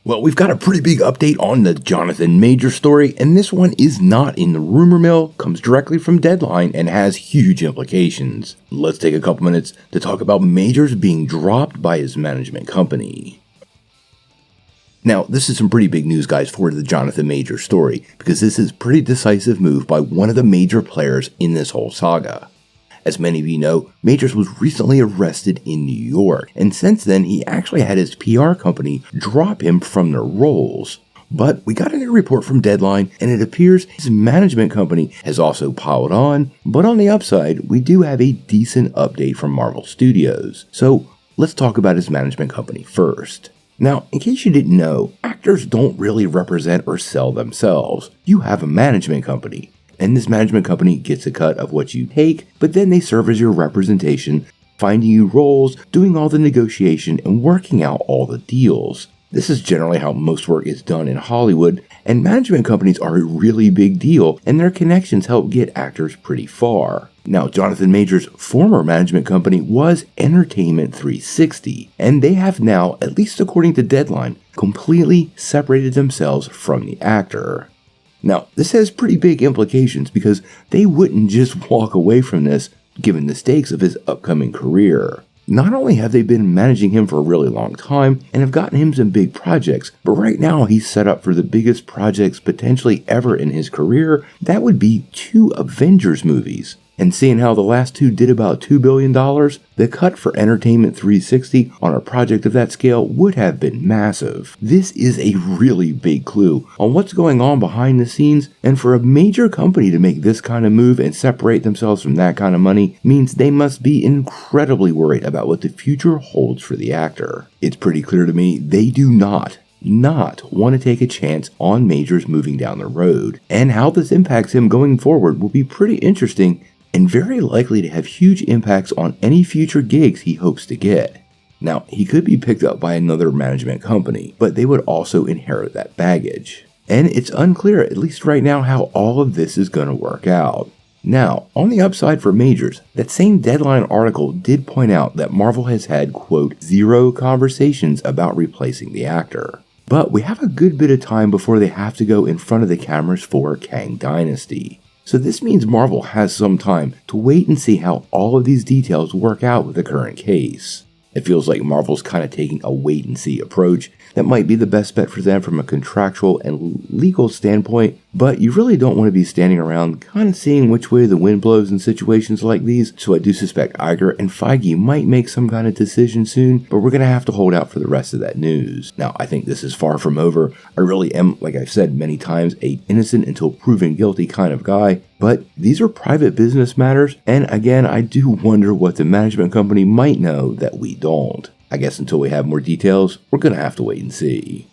Well, we've got a pretty big update on the Jonathan Majors story, and this one is not in the rumor mill, comes directly from Deadline, and has huge implications. Let's take a couple minutes to talk about Majors being dropped by his management company. Now, this is some pretty big news, guys, for the Jonathan Majors story, because this is a pretty decisive move by one of the major players in this whole saga. As many of you know, Majors was recently arrested in New York, and since then he actually had his PR company drop him from their roles. But we got a new report from Deadline, and it appears his management company has also piled on, but on the upside, we do have a decent update from Marvel Studios. So let's talk about his management company first. Now, in case you didn't know, actors don't really represent or sell themselves. You have a management company. And this management company gets a cut of what you take, but then they serve as your representation, finding you roles, doing all the negotiation, and working out all the deals. This is generally how most work is done in Hollywood, and management companies are a really big deal, and their connections help get actors pretty far. Now, Jonathan Majors' former management company was Entertainment 360, and they have now, at least according to Deadline, completely separated themselves from the actor. Now, this has pretty big implications because they wouldn't just walk away from this given the stakes of his upcoming career. Not only have they been managing him for a really long time and have gotten him some big projects, but right now he's set up for the biggest projects potentially ever in his career. That would be 2 Avengers movies. And seeing how the last 2 did about $2 billion, the cut for Entertainment 360 on a project of that scale would have been massive. This is a really big clue on what's going on behind the scenes, and for a major company to make this kind of move and separate themselves from that kind of money means they must be incredibly worried about what the future holds for the actor. It's pretty clear to me they do not want to take a chance on Majors moving down the road, and how this impacts him going forward will be pretty interesting and very likely to have huge impacts on any future gigs he hopes to get. Now, he could be picked up by another management company, but they would also inherit that baggage. And it's unclear, at least right now, how all of this is going to work out. Now, on the upside for Majors, that same Deadline article did point out that Marvel has had, quote, 0 conversations about replacing the actor. But we have a good bit of time before they have to go in front of the cameras for Kang Dynasty. So this means Marvel has some time to wait and see how all of these details work out with the current case. It feels like Marvel's kind of taking a wait and see approach. That might be the best bet for them from a contractual and legal standpoint, but you really don't want to be standing around kind of seeing which way the wind blows in situations like these, so I do suspect Iger and Feige might make some kind of decision soon, but we're going to have to hold out for the rest of that news. Now, I think this is far from over. I really am, like I've said many times, a innocent until proven guilty kind of guy, but these are private business matters, and again, I do wonder what the management company might know that we don't. I guess until we have more details, we're going to have to wait and see.